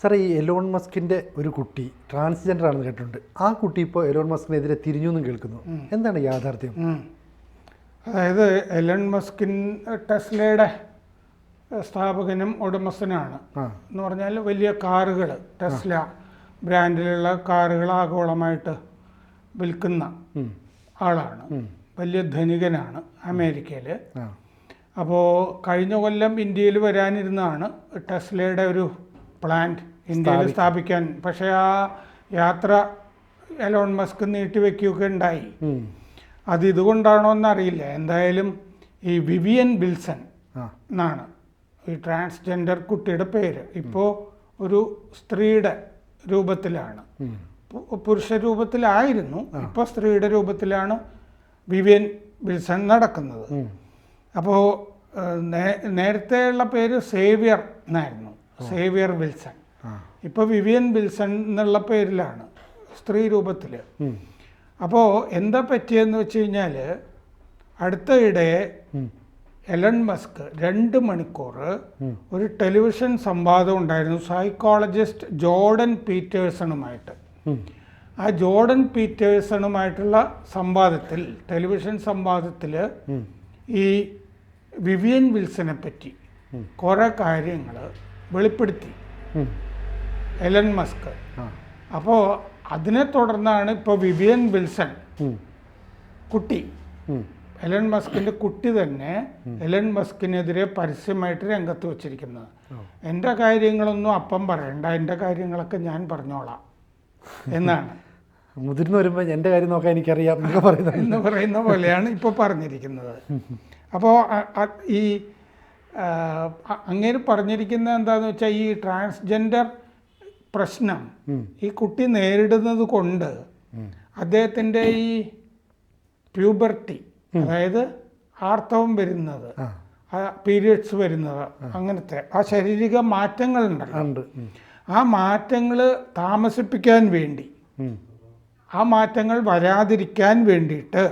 Sir, ഈ Elon മസ്കിൻ്റെ ഒരു കുട്ടി ട്രാൻസ്ജെൻഡർ ആണെന്ന് കേട്ടിട്ടുണ്ട്. ആ കുട്ടി ഇപ്പോൾ എലോൺ മസ്കിനെതിരെ തിരിഞ്ഞു എന്നും കേൾക്കുന്നു. എന്താണ് യാഥാർത്ഥ്യം? അതായത് എലോൺ മസ്കിൻ ടെസ്ലയുടെ സ്ഥാപകനും ഉടമസ്ഥനാണ്. എന്ന് പറഞ്ഞാൽ വലിയ കാറുകൾ, ടെസ്ല ബ്രാൻഡിലുള്ള കാറുകൾ ആഗോളമായിട്ട് വിൽക്കുന്ന ആളാണ്. വലിയ ധനികനാണ് അമേരിക്കയിൽ. അപ്പോൾ കഴിഞ്ഞ കൊല്ലം ഇന്ത്യയിൽ വരാനിരുന്നതാണ് ടെസ്ലയുടെ ഒരു പ്ലാന്റ് ഇന്ത്യയിൽ സ്ഥാപിക്കാൻ. പക്ഷേ ആ യാത്ര എലോൺ മസ്ക് നീട്ടിവെക്കുകയൊക്കെ ഉണ്ടായി. അത് ഇതുകൊണ്ടാണോ എന്നറിയില്ല. എന്തായാലും ഈ വിവിയൻ വിൽസൺ എന്നാണ് ഈ ട്രാൻസ്ജെൻഡർ കുട്ടിയുടെ പേര്. ഇപ്പോൾ ഒരു സ്ത്രീയുടെ രൂപത്തിലാണ്, പുരുഷ രൂപത്തിലായിരുന്നു, ഇപ്പോൾ സ്ത്രീയുടെ രൂപത്തിലാണ് വിവിയൻ വിൽസൺ നടക്കുന്നത്. അപ്പോൾ നേരത്തെയുള്ള പേര് സേവിയർ എന്നായിരുന്നു, സേവിയർ വിൽസൺ. ഇപ്പോൾ വിവിയൻ വിൽസൺ എന്നുള്ള പേരിലാണ്, സ്ത്രീ രൂപത്തിൽ. അപ്പോൾ എന്താ പറ്റിയെന്ന് വെച്ച് കഴിഞ്ഞാൽ, അടുത്തയിടെ എലൺ മസ്ക് 2 മണിക്കൂർ ഒരു ടെലിവിഷൻ സംവാദം ഉണ്ടായിരുന്നു സൈക്കോളജിസ്റ്റ് ജോർഡൻ പീറ്റേഴ്സണുമായിട്ട്. ആ ജോർഡൻ പീറ്റേഴ്സണുമായിട്ടുള്ള സംവാദത്തിൽ, ടെലിവിഷൻ സംവാദത്തിൽ ഈ വിവിയൻ വിൽസനെ പറ്റി കുറേ കാര്യങ്ങൾ വെളിപ്പെടുത്തി എലൺ മസ്ക്. അപ്പോൾ അതിനെ തുടർന്നാണ് ഇപ്പോൾ വിവിയൻ വിൽസൺ കുട്ടി, എലൺ മസ്കിൻ്റെ കുട്ടി തന്നെ എലൺ മസ്കിനെതിരെ പരസ്യമായിട്ട് രംഗത്ത് വച്ചിരിക്കുന്നത്. എൻ്റെ കാര്യങ്ങളൊന്നും അപ്പം പറയണ്ട, എൻ്റെ കാര്യങ്ങളൊക്കെ ഞാൻ പറഞ്ഞോളാം എന്നാണ്. മുതിർന്നു വരുമ്പോൾ എൻ്റെ കാര്യം നോക്കാൻ എനിക്കറിയാം എന്ന് പറയുന്ന പോലെയാണ് ഇപ്പോൾ പറഞ്ഞിരിക്കുന്നത്. അപ്പോൾ ഈ അങ്ങേര് പറഞ്ഞിരിക്കുന്നത് എന്താണെന്ന് വെച്ചാൽ, ഈ ട്രാൻസ്ജെൻഡർ പ്രശ്നം ഈ കുട്ടി നേരിടുന്നത് കൊണ്ട് അദ്ദേഹത്തിൻ്റെ ഈ പ്യൂബർട്ടി, അതായത് ആർത്തവം വരുന്നത്, പീരിയഡ്സ് വരുന്നത്, അങ്ങനത്തെ ആ ശാരീരിക മാറ്റങ്ങളുണ്ടല്ലോ, ആ മാറ്റങ്ങൾ താമസിപ്പിക്കാൻ വേണ്ടി, ആ മാറ്റങ്ങൾ വരാതിരിക്കാൻ വേണ്ടിയിട്ട്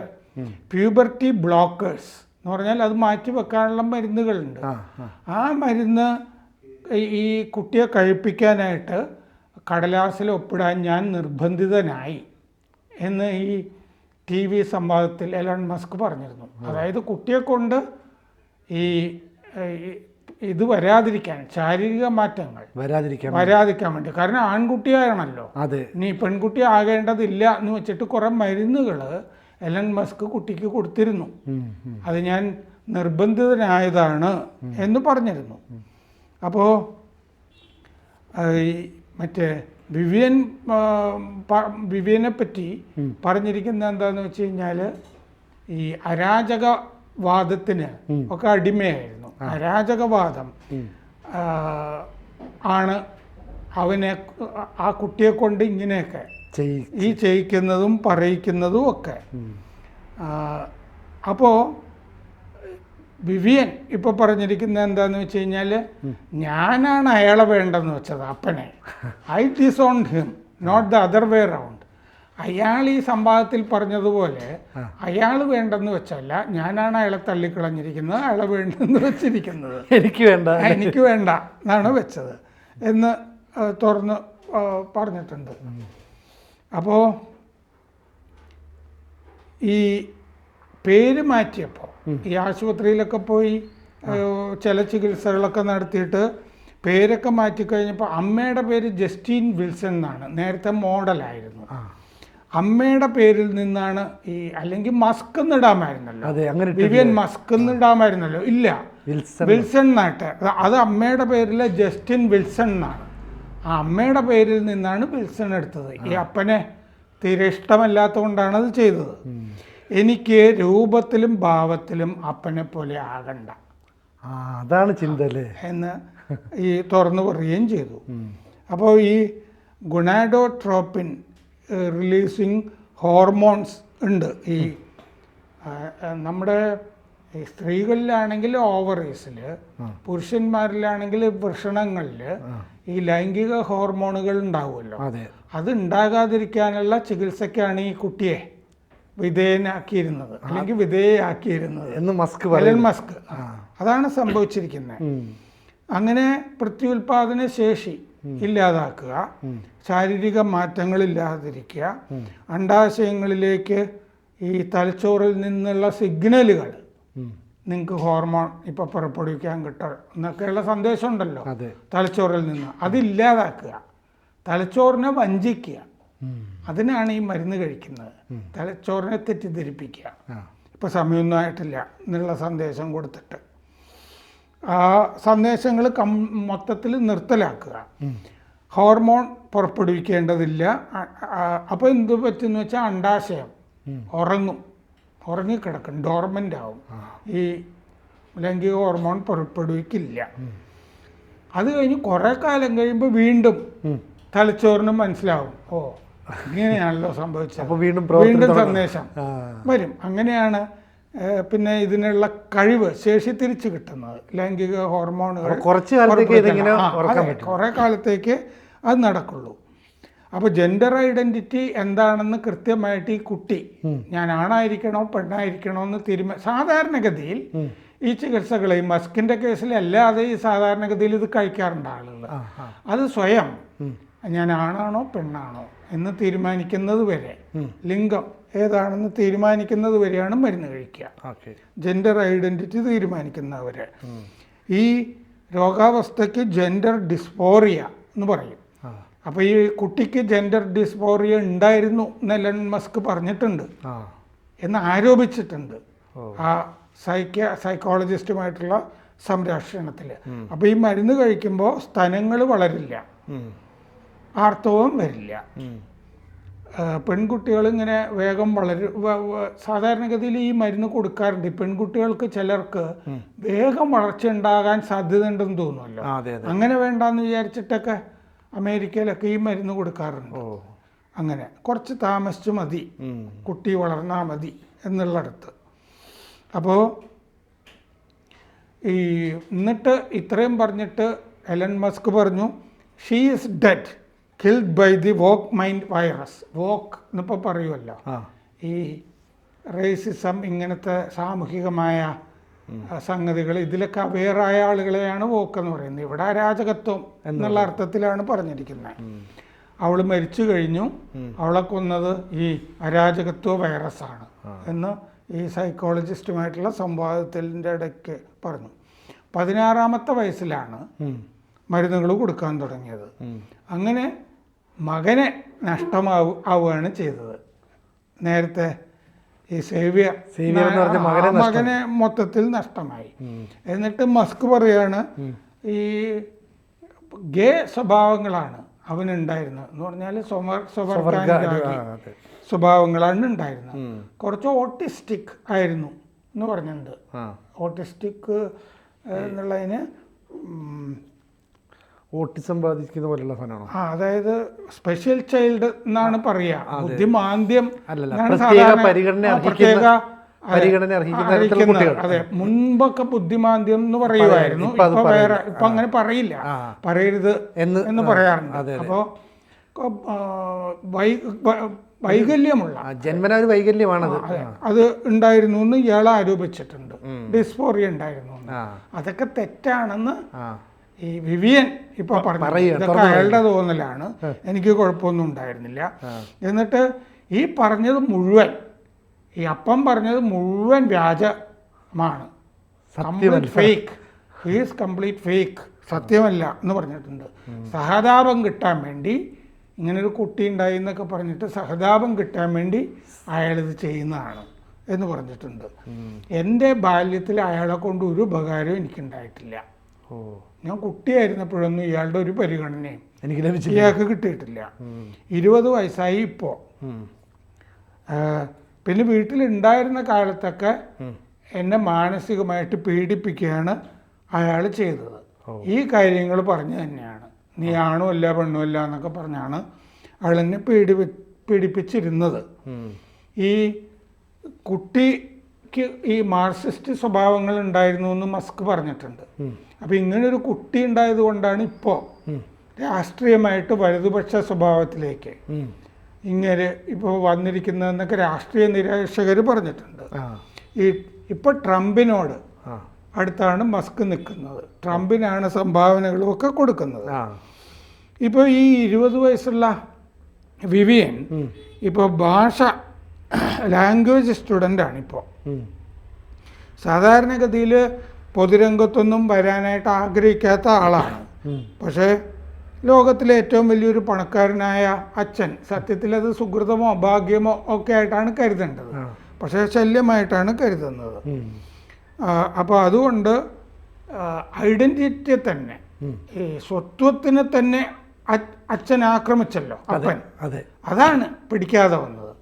പ്യൂബർട്ടി ബ്ലോക്കേഴ്സ് എന്ന് പറഞ്ഞാൽ അത് മാറ്റി വെക്കാനുള്ള മരുന്നുകളുണ്ട്. ആ മരുന്ന് ഈ കുട്ടിയെ കഴിപ്പിക്കാനായിട്ട് കടലാസിൽ ഒപ്പിടാൻ ഞാൻ നിർബന്ധിതനായി എന്ന് ഈ TV സംവാദത്തിൽ എലോൺ മസ്ക് പറഞ്ഞിരുന്നു. അതായത് കുട്ടിയെ കൊണ്ട് ഈ ഇത് വരാതിരിക്കാൻ, ശാരീരിക മാറ്റങ്ങൾ വരാതിരിക്കാൻ വേണ്ടി. കാരണം ആൺകുട്ടിയാണല്ലോ, നീ പെൺകുട്ടി ആകേണ്ടതില്ല എന്ന് വെച്ചിട്ട് കുറേ മരുന്നുകൾ എലൺ മസ്ക് കുട്ടിക്ക് കൊടുത്തിരുന്നു. അത് ഞാൻ നിർബന്ധിതനായതാണ് എന്ന് പറഞ്ഞിരുന്നു. അപ്പോൾ മറ്റേ വിവിയനെ പറ്റി പറഞ്ഞിരിക്കുന്നത് എന്താണെന്ന് വെച്ച് കഴിഞ്ഞാൽ, ഈ അരാജകവാദത്തിന് ഒക്കെ അടിമയായിരുന്നു. അരാജകവാദം ആണ് അവനെ, ആ കുട്ടിയെ കൊണ്ട് ഇങ്ങനെയൊക്കെ ഈ ചെയ്യിക്കുന്നതും പറയിക്കുന്നതും ഒക്കെ. അപ്പോൾ വിവിയൻ ഇപ്പോൾ പറഞ്ഞിരിക്കുന്നത് എന്താണെന്ന് വെച്ച് കഴിഞ്ഞാൽ, ഞാനാണ് അയാളെ വേണ്ടെന്ന് വെച്ചത്, അപ്പനെ. I disowned him, not the other way round. അയാൾ ഈ സംവാദത്തിൽ പറഞ്ഞതുപോലെ അയാൾ വേണ്ടെന്ന് വെച്ചല്ല, ഞാനാണ് അയാളെ തള്ളിക്കളഞ്ഞിരിക്കുന്നത്, അയാളെ വേണ്ടെന്ന് വെച്ചിരിക്കുന്നത്. എനിക്ക് വേണ്ട എന്നാണ് വെച്ചത് എന്ന് തുറന്ന് പറഞ്ഞിട്ടുണ്ട്. അപ്പോൾ ഈ പേര് മാറ്റിയപ്പോൾ, ഈ ആശുപത്രിയിലൊക്കെ പോയി ചില ചികിത്സകളൊക്കെ നടത്തിയിട്ട് പേരൊക്കെ മാറ്റിക്കഴിഞ്ഞപ്പോൾ, അമ്മയുടെ പേര് ജസ്റ്റിൻ വിൽസൺ എന്നാണ്, നേരത്തെ മോഡലായിരുന്നു. അമ്മയുടെ പേരിൽ നിന്നാണ് ഈ, അല്ലെങ്കിൽ മസ്ക് എന്നിടാമായിരുന്നല്ലോ, വിവിയൻ മസ്ക് എന്നിടാമായിരുന്നല്ലോ, ഇല്ല, വിൽസൺ എന്നാട്ടെ. അത് അമ്മയുടെ പേരിൽ ജസ്റ്റിൻ വിൽസൺ എന്നാണ്. ആ അമ്മയുടെ പേരിൽ നിന്നാണ് വിൽസൺ എടുത്തത്. ഈ അപ്പനെ തീരെ ഇഷ്ടമല്ലാത്തതുകൊണ്ടാണ് അത് ചെയ്തത്. എനിക്ക് രൂപത്തിലും ഭാവത്തിലും അപ്പനെ പോലെ ആകണ്ട, അതാണ് ചിന്ത എന്ന് ഈ തുറന്നു പറയുകയും ചെയ്തു. അപ്പോൾ ഈ ഗുണാഡോട്രോപ്പിൻ റിലീസിങ് ഹോർമോൺസ് ഉണ്ട്. ഈ നമ്മുടെ സ്ത്രീകളിലാണെങ്കിൽ ഓവറീസിൽ, പുരുഷന്മാരിലാണെങ്കിൽ വൃഷണങ്ങളിൽ ഈ ലൈംഗിക ഹോർമോണുകൾ ഉണ്ടാവുമല്ലോ, അത് ഉണ്ടാകാതിരിക്കാനുള്ള ചികിത്സയ്ക്കാണ് ഈ കുട്ടിയെ വിധേയനാക്കിയിരുന്നത്, അല്ലെങ്കിൽ വിധേയയാക്കിയിരുന്നത് എന്ന് എലൺ മസ്ക്. അതാണ് സംഭവിച്ചിരിക്കുന്നത്. അങ്ങനെ പ്രത്യുൽപാദന ശേഷി ഇല്ലാതാക്കുക, ശാരീരിക മാറ്റങ്ങൾ ഇല്ലാതിരിക്കുക, അണ്ഡാശയങ്ങളിലേക്ക് ഈ തലച്ചോറിൽ നിന്നുള്ള സിഗ്നലുകൾ നിങ്ങൾക്ക് ഹോർമോൺ ഇപ്പോൾ പുറപ്പെടുവിക്കാൻ കിട്ടും എന്നൊക്കെയുള്ള സന്ദേശം ഉണ്ടല്ലോ തലച്ചോറിൽ നിന്ന്, അതില്ലാതാക്കുക, തലച്ചോറിനെ വഞ്ചിക്കുക. അതിനാണ് ഈ മരുന്ന് കഴിക്കുന്നത്. തലച്ചോറിനെ തെറ്റിദ്ധരിപ്പിക്കുക, ഇപ്പോൾ സമയമൊന്നും ആയിട്ടില്ല എന്നുള്ള സന്ദേശം കൊടുത്തിട്ട് ആ സന്ദേശങ്ങൾ മൊത്തത്തിൽ നിർത്തലാക്കുക. ഹോർമോൺ പുറപ്പെടുവിക്കേണ്ടതില്ല. അപ്പോൾ എന്ത് പറ്റുമെന്ന് വെച്ചാൽ അണ്ഡാശയം ഉറങ്ങിക്കിടക്കും, ഡോർമെൻ്റ് ആവും, ഈ ലൈംഗിക ഹോർമോൺ പുറപ്പെടുവിക്കില്ല. അത് കഴിഞ്ഞ് കുറേ കാലം കഴിയുമ്പോൾ വീണ്ടും തലച്ചോറിന് മനസ്സിലാവും, ഓ ഇങ്ങനെയാണല്ലോ സംഭവിച്ചത്, അപ്പോൾ വീണ്ടും സന്ദേശം വരും. അങ്ങനെയാണ് പിന്നെ ഇതിനുള്ള കഴിവ്, ശേഷി തിരിച്ചു കിട്ടുന്നത്. ലൈംഗിക ഹോർമോണുകൾ കുറേ കാലത്തേക്ക് അത് നടക്കുള്ളൂ. അപ്പോൾ ജെൻഡർ ഐഡൻറ്റിറ്റി എന്താണെന്ന് കൃത്യമായിട്ട് ഈ കുട്ടി ഞാൻ ആണായിരിക്കണോ പെണ്ണായിരിക്കണോ എന്ന് സാധാരണഗതിയിൽ ഈ ചികിത്സകൾ, ഈ മസ്കിൻ്റെ കേസിൽ അല്ലാതെ ഈ സാധാരണഗതിയിൽ ഇത് കഴിക്കാറുണ്ട് ആളുകൾ. അത് സ്വയം ഞാൻ ആണാണോ പെണ്ണാണോ എന്ന് തീരുമാനിക്കുന്നത് വരെ, ലിംഗം ഏതാണെന്ന് തീരുമാനിക്കുന്നത് വരെയാണ് മരുന്ന് കഴിക്കുക. ജെൻഡർ ഐഡൻറ്റിറ്റി തീരുമാനിക്കുന്നവരെ. ഈ രോഗാവസ്ഥയ്ക്ക് ജെൻഡർ ഡിസ്ഫോറിയ എന്ന് പറയും. അപ്പോൾ ഈ കുട്ടിക്ക് ജെൻഡർ ഡിസ്ഫോറിയ ഉണ്ടായിരുന്നു എന്ന് എലൻ മസ്ക് പറഞ്ഞിട്ടുണ്ട് എന്ന് ആരോപിച്ചിട്ടുണ്ട് ആ സൈക്കോളജിസ്റ്റുമായിട്ടുള്ള സംരക്ഷണത്തിൽ. അപ്പോൾ ഈ മരുന്ന് കഴിക്കുമ്പോൾ സ്തനങ്ങൾ വളരില്ല, ആർത്തവം വരില്ല. പെൺകുട്ടികൾ ഇങ്ങനെ വേഗം സാധാരണഗതിയിൽ ഈ മരുന്ന് കൊടുക്കാറുണ്ട്. പെൺകുട്ടികൾക്ക് ചിലർക്ക് വേഗം വളർച്ച ഉണ്ടാകാൻ സാധ്യതയുണ്ടെന്ന് തോന്നുമല്ലോ. അങ്ങനെ വേണ്ടാന്ന് വിചാരിച്ചിട്ടൊക്കെ അമേരിക്കയിലൊക്കെ ഈ മരുന്ന് കൊടുക്കാറുണ്ട്. അങ്ങനെ കുറച്ച് താമസിച്ച് മതി, കുട്ടി വളർന്നാൽ മതി എന്നുള്ളിടത്ത്. അപ്പോൾ എന്നിട്ട് ഇത്രയും പറഞ്ഞിട്ട് എലൻ മസ്ക് പറഞ്ഞു, she is dead, killed by the woke mind virus. Woke എന്നിപ്പോൾ പറയുമല്ലോ, ഈ റേസിസം, ഇങ്ങനത്തെ സാമൂഹികമായ സംഗതികൾ, ഇതിലൊക്കെ അവെയറായ ആളുകളെയാണ് വോക്ക് എന്ന് പറയുന്നത്. ഇവിടെ അരാജകത്വം എന്നുള്ള അർത്ഥത്തിലാണ് പറഞ്ഞിരിക്കുന്നത്. അവൾ മരിച്ചു കഴിഞ്ഞു, അവളെ കൊന്നത് ഈ അരാജകത്വ വൈറസാണ് എന്ന് ഈ സൈക്കോളജിസ്റ്റുമായിട്ടുള്ള സംവാദത്തിൻ്റെ ഇടയ്ക്ക് പറഞ്ഞു. 16-ാമത്തെ വയസ്സിലാണ് മരുന്നുകൾ കൊടുക്കാൻ തുടങ്ങിയത്. അങ്ങനെ മകനെ നഷ്ടമാവുകയാണ് ചെയ്തത്. നേരത്തെ ഈ സേവ്യർ മകനെ മൊത്തത്തിൽ നഷ്ടമായി. എന്നിട്ട് മസ്ക് പറയാണ് ഈ ഗേ സ്വഭാവങ്ങളാണ് അവനുണ്ടായിരുന്നത് എന്ന് പറഞ്ഞാൽ സ്വഭാവങ്ങളാണ് ഉണ്ടായിരുന്നത്. കുറച്ച് ഓട്ടിസ്റ്റിക് ആയിരുന്നു എന്ന് പറഞ്ഞിട്ടുണ്ട്. ഓട്ടിസ്റ്റിക് എന്നുള്ളതിന് ഓട്ടിസം ബാധിക്കുന്ന പോലുള്ള സാധനമാണോ? അതായത് സ്പെഷ്യൽ ചൈൽഡ് എന്നാണ് പറയുക. ബുദ്ധിമാന്ദ്യം അതെ, മുൻപൊക്കെ ബുദ്ധിമാന്ദ്യം എന്ന് പറയുമായിരുന്നു. ഇപ്പൊ അങ്ങനെ പറയില്ല, പറയരുത് എന്ന് പറയാറുണ്ട്. അപ്പോ വൈകല്യമുള്ള ജന്മനാ ഒരു വൈകല്യമാണത്, അത് ഉണ്ടായിരുന്നു എന്ന് ഇയാൾ ആരോപിച്ചിട്ടുണ്ട്. ഡിസ്ഫോറിയ ഉണ്ടായിരുന്നു. അതൊക്കെ തെറ്റാണെന്ന് ഈ വിവിയൻ ഇപ്പൊ പറഞ്ഞു. ഇതൊക്കെ അയാളുടെ തോന്നലാണ്, എനിക്ക് കുഴപ്പമൊന്നും ഉണ്ടായിരുന്നില്ല. എന്നിട്ട് ഈ പറഞ്ഞത് മുഴുവൻ, ഈ അപ്പം പറഞ്ഞത് മുഴുവൻ വ്യാജമാണ്, complete fake, he's complete fake, സത്യമല്ല എന്ന് പറഞ്ഞിട്ടുണ്ട്. സഹതാപം കിട്ടാൻ വേണ്ടി, ഇങ്ങനൊരു കുട്ടി ഉണ്ടായി എന്നൊക്കെ പറഞ്ഞിട്ട് സഹതാപം കിട്ടാൻ വേണ്ടി അയാളിത് ചെയ്യുന്നതാണ് എന്ന് പറഞ്ഞിട്ടുണ്ട്. എൻ്റെ ബാല്യത്തിൽ അയാളെ കൊണ്ട് ഒരു ഉപകാരവും എനിക്കുണ്ടായിട്ടില്ല. ഞാൻ കുട്ടിയായിരുന്നപ്പോഴൊന്നും ഇയാളുടെ ഒരു പരിഗണനയും എനിക്ക് ലഭിച്ചില്ല, ഇയാൾക്ക് കിട്ടിയിട്ടില്ല. 20 വയസ്സായി ഇപ്പോൾ. പിന്നെ വീട്ടിലുണ്ടായിരുന്ന കാലത്തൊക്കെ എന്നെ മാനസികമായിട്ട് പീഡിപ്പിക്കുകയാണ് അയാൾ ചെയ്തത്. ഈ കാര്യങ്ങൾ പറഞ്ഞു തന്നെയാണ്, നീ ആണോ അല്ല പെണ്ണോ അല്ല എന്നൊക്കെ പറഞ്ഞാണ് അയാൾ എന്നെ പീഡിപ്പിച്ചിരുന്നത്. ഈ കുട്ടിക്ക് ഈ മാർക്സിസ്റ്റ് സ്വഭാവങ്ങൾ ഉണ്ടായിരുന്നു എന്ന് മസ്ക് പറഞ്ഞിട്ടുണ്ട്. അപ്പോൾ ഇങ്ങനൊരു കുട്ടി ഉണ്ടായത് കൊണ്ടാണ് ഇപ്പോൾ രാഷ്ട്രീയമായിട്ട് വലതുപക്ഷ സ്വഭാവത്തിലേക്ക് ഇങ്ങനെ ഇപ്പോൾ വന്നിരിക്കുന്നതെന്നൊക്കെ രാഷ്ട്രീയ നിരീക്ഷകർ പറഞ്ഞിട്ടുണ്ട്. ഇപ്പോൾ ട്രംപിനോട് അടുത്താണ് മസ്ക് നിൽക്കുന്നത്. ട്രംപിനാണ് സംഭാവനകളും ഒക്കെ കൊടുക്കുന്നത്. ഇപ്പോൾ ഈ 20 വയസ്സുള്ള വിവിയൻ ഇപ്പോൾ ലാംഗ്വേജ് സ്റ്റുഡൻ്റാണ് ഇപ്പോൾ. സാധാരണഗതിയിൽ പൊതുരംഗത്തൊന്നും വരാനായിട്ട് ആഗ്രഹിക്കാത്ത ആളാണ്. പക്ഷേ ലോകത്തിലെ ഏറ്റവും വലിയൊരു പണക്കാരനായ അച്ഛൻ, സത്യത്തിൽ അത് സുഹൃതമോ ഭാഗ്യമോ ഒക്കെ ആയിട്ടാണ് കരുതേണ്ടത്, പക്ഷേ ശല്യമായിട്ടാണ് കരുതുന്നത്. അപ്പോൾ അതുകൊണ്ട് ഐഡൻറ്റിറ്റിയെ തന്നെ, ഈ സ്വത്വത്തിനെ തന്നെ അച്ഛൻ ആക്രമിച്ചല്ലോ അപ്പൻ. അതാണ് പിടിക്കാതെ വന്നത്.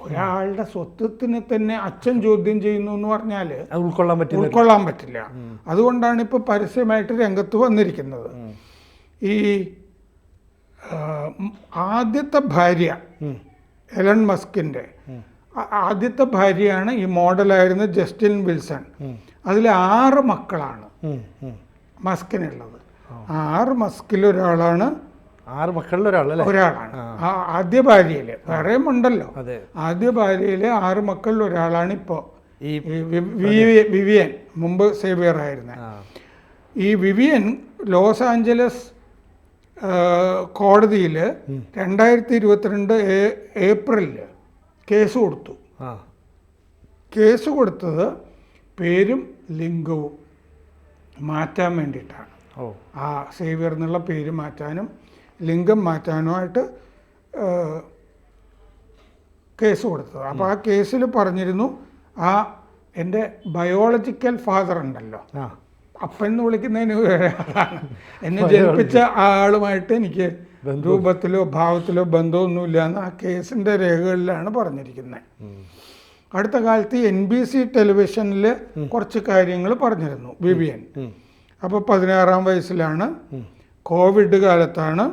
ഒരാളുടെ സ്വത്വത്തിനെ തന്നെ അച്ഛൻ ചോദ്യം ചെയ്യുന്നു എന്ന് പറഞ്ഞാൽ ഉൾക്കൊള്ളാൻ പറ്റില്ല. അതുകൊണ്ടാണ് ഇപ്പോൾ പരസ്യമായിട്ട് രംഗത്ത് വന്നിരിക്കുന്നത്. ഈ ആദ്യത്തെ ഭാര്യ എലൺ മസ്കിൻ്റെ ആദ്യത്തെ ഭാര്യയാണ് ഈ മോഡലായിരുന്ന ജസ്റ്റിൻ വിൽസൺ. അതിൽ 6 മക്കളാണ് മസ്കിനുള്ളത്. 6 മസ്കിലൊരാളാണ്, 6 മക്കളിൽ ഒരാളാണ് ആദ്യ ഭാര്യയിൽ. വേറെയും ഉണ്ടല്ലോ. ആദ്യ ഭാര്യയിലെ 6 മക്കളിൽ ഒരാളാണ് ഇപ്പോൾ വിവിയൻ, മുമ്പ് സേവിയർ ആയിരുന്ന ഈ വിവിയൻ. ലോസ് ആഞ്ചലസ് കോടതിയിൽ 2022 ഏപ്രിലിൽ കേസ് കൊടുത്തു. കേസ് കൊടുത്തത് പേരും ലിംഗവും മാറ്റാൻ വേണ്ടിയിട്ടാണ്. ആ സേവിയർ എന്നുള്ള പേര് മാറ്റാനും ലിംഗം മാറ്റാനുമായിട്ട് കേസ് കൊടുത്തത്. അപ്പോൾ ആ കേസിൽ പറഞ്ഞിരുന്നു, എൻ്റെ ബയോളജിക്കൽ ഫാദർ ഉണ്ടല്ലോ, അപ്പൻ എന്ന് വിളിക്കുന്നതിന് ആളാണ്, എന്നെ ജനിപ്പിച്ച ആളുമായിട്ട് എനിക്ക് രൂപത്തിലോ ഭാവത്തിലോ ബന്ധമൊന്നുമില്ല എന്ന് ആ കേസിൻ്റെ രേഖകളിലാണ് പറഞ്ഞിരിക്കുന്നത്. അടുത്ത കാലത്ത് NBC ടെലിവിഷനിൽ കുറച്ച് കാര്യങ്ങൾ പറഞ്ഞിരുന്നു വിവിയൻ. അപ്പോൾ 16-ാം വയസ്സിലാണ്, കോവിഡ് കാലത്താണ്,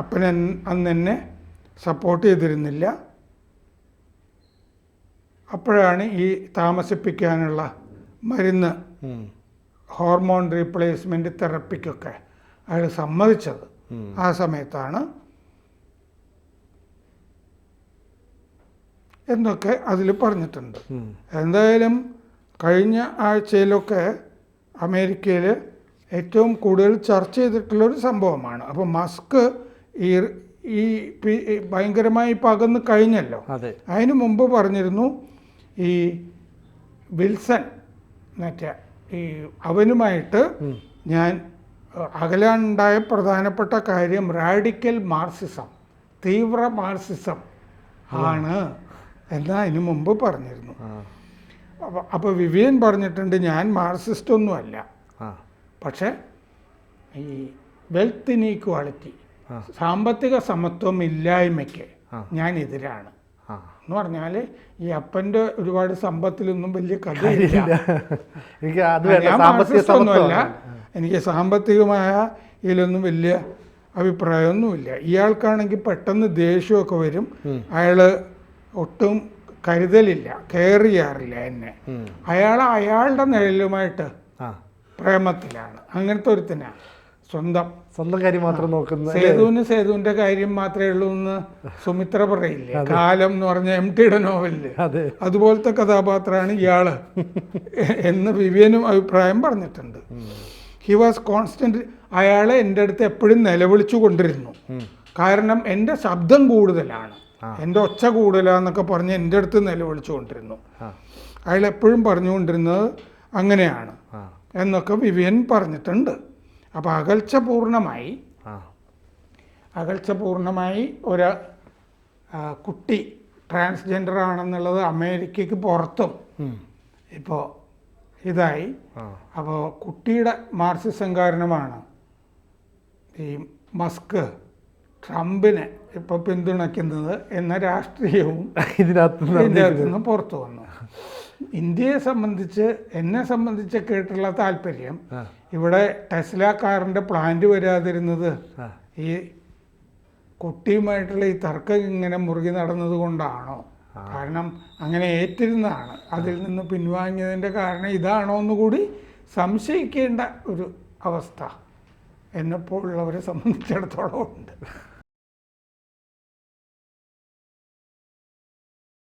അപ്പൻ അന്ന് എന്നെ സപ്പോർട്ട് ചെയ്തിരുന്നില്ല. അപ്പോഴാണ് ഈ താമസിപ്പിക്കാനുള്ള മരുന്ന്, ഹോർമോൺ റീപ്ലേസ്മെൻറ്റ് തെറപ്പിക്കൊക്കെ അയാൾ സമ്മതിച്ചത്. ആ സമയത്താണ് എന്നൊക്കെ അതിൽ പറഞ്ഞിട്ടുണ്ട്. എന്തായാലും കഴിഞ്ഞ ആഴ്ചയിലൊക്കെ അമേരിക്കയിൽ ഏറ്റവും കൂടുതൽ ചർച്ച ചെയ്തിട്ടുള്ളൊരു സംഭവമാണ്. അപ്പോൾ മസ്ക് ഈ ഭയങ്കരമായി പകന്ന് കഴിഞ്ഞല്ലോ. അതിന് മുമ്പ് പറഞ്ഞിരുന്നു, ഈ വിൽസൺ മറ്റേ ഈ അവനുമായിട്ട് ഞാൻ അകലാനുണ്ടായ പ്രധാനപ്പെട്ട കാര്യം റാഡിക്കൽ മാർക്സിസം, തീവ്ര മാർക്സിസം ആണ് എന്ന് അതിന് മുമ്പ് പറഞ്ഞിരുന്നു. അപ്പോൾ വിവിയൻ പറഞ്ഞിട്ടുണ്ട്, ഞാൻ മാർക്സിസ്റ്റ് ഒന്നുമല്ല, പക്ഷേ ഈ വെൽത്ത് ഇനീക്വാളിറ്റി, സാമ്പത്തിക സമത്വം ഇല്ലായ്മയ്ക്ക് ഞാൻ എതിരാണ് എന്ന് പറഞ്ഞാൽ ഈ അപ്പൻ്റെ ഒരുപാട് സമ്പത്തിലൊന്നും വലിയ കഥയില്ല. ഞാൻ മാർക്സിസ്റ്റ് ഒന്നുമല്ല, എനിക്ക് സാമ്പത്തികമായ ഇതിലൊന്നും വലിയ അഭിപ്രായമൊന്നുമില്ല. ഇയാൾക്കാണെങ്കിൽ പെട്ടെന്ന് ദേഷ്യമൊക്കെ വരും. അയാൾ ഒട്ടും കരുതലില്ല, കെയർ ചെയ്യാറില്ല എന്നെ. അയാളുടെ നിഴലുമായിട്ട് പ്രേമത്തിലാണ്. അങ്ങനത്തെ ഒരുത്തിനാണ്. സ്വന്തം കാര്യം മാത്രം നോക്കുന്ന സേതുവിൻ്റെ കാര്യം മാത്രമേ ഉള്ളൂ എന്ന് സുമിത്ര പറയില്ലേ, കാലം എന്ന് പറഞ്ഞ MTയുടെ നോവലില്. അതുപോലത്തെ കഥാപാത്രമാണ് ഇയാള് എന്ന് വിവിയനും അഭിപ്രായം പറഞ്ഞിട്ടുണ്ട്. He was constant. അയാളെ എൻ്റെ അടുത്ത് എപ്പോഴും നിലവിളിച്ചു കൊണ്ടിരുന്നു. കാരണം എൻ്റെ ശബ്ദം കൂടുതലാണ്, എൻ്റെ ഒച്ച കൂടുതലാന്നൊക്കെ പറഞ്ഞ് എൻ്റെ അടുത്ത് നിലവിളിച്ചു കൊണ്ടിരുന്നു. അയാൾ എപ്പോഴും പറഞ്ഞുകൊണ്ടിരുന്നത് അങ്ങനെയാണ് എന്നൊക്കെ വിവിയൻ പറഞ്ഞിട്ടുണ്ട്. അപ്പോൾ അകൽച്ച പൂർണ്ണമായി ഒരു കുട്ടി ട്രാൻസ്ജെൻഡർ ആണെന്നുള്ളത് അമേരിക്കയ്ക്ക് പുറത്തും ഇപ്പോൾ ഇതായി. അപ്പോൾ കുട്ടിയുടെ മാർക്സിസം കാരണമാണ് ഈ മസ്ക് ട്രംപിനെ ഇപ്പോൾ പിന്തുണയ്ക്കുന്നത് എന്ന രാഷ്ട്രീയവും ഇതിനകത്തുനിന്ന് പുറത്തു വന്നു. ഇന്ത്യയെ സംബന്ധിച്ച്, എന്നെ സംബന്ധിച്ചൊക്കെ ആയിട്ടുള്ള താല്പര്യം, ഇവിടെ ടെസ്ല കാറിൻ്റെ പ്ലാന്റ് വരാതിരുന്നത് ഈ കുട്ടിയുമായിട്ടുള്ള ഈ തർക്കം ഇങ്ങനെ മുറുകി നടന്നത് കൊണ്ടാണോ? കാരണം അങ്ങനെ ഏറ്റിരുന്നതാണ്. അതിൽ നിന്ന് പിൻവാങ്ങിയതിൻ്റെ കാരണം ഇതാണോ എന്നുകൂടി സംശയിക്കേണ്ട ഒരു അവസ്ഥ എന്നെപ്പോലുള്ളവരെ സംബന്ധിച്ചിടത്തോളം ഉണ്ട്.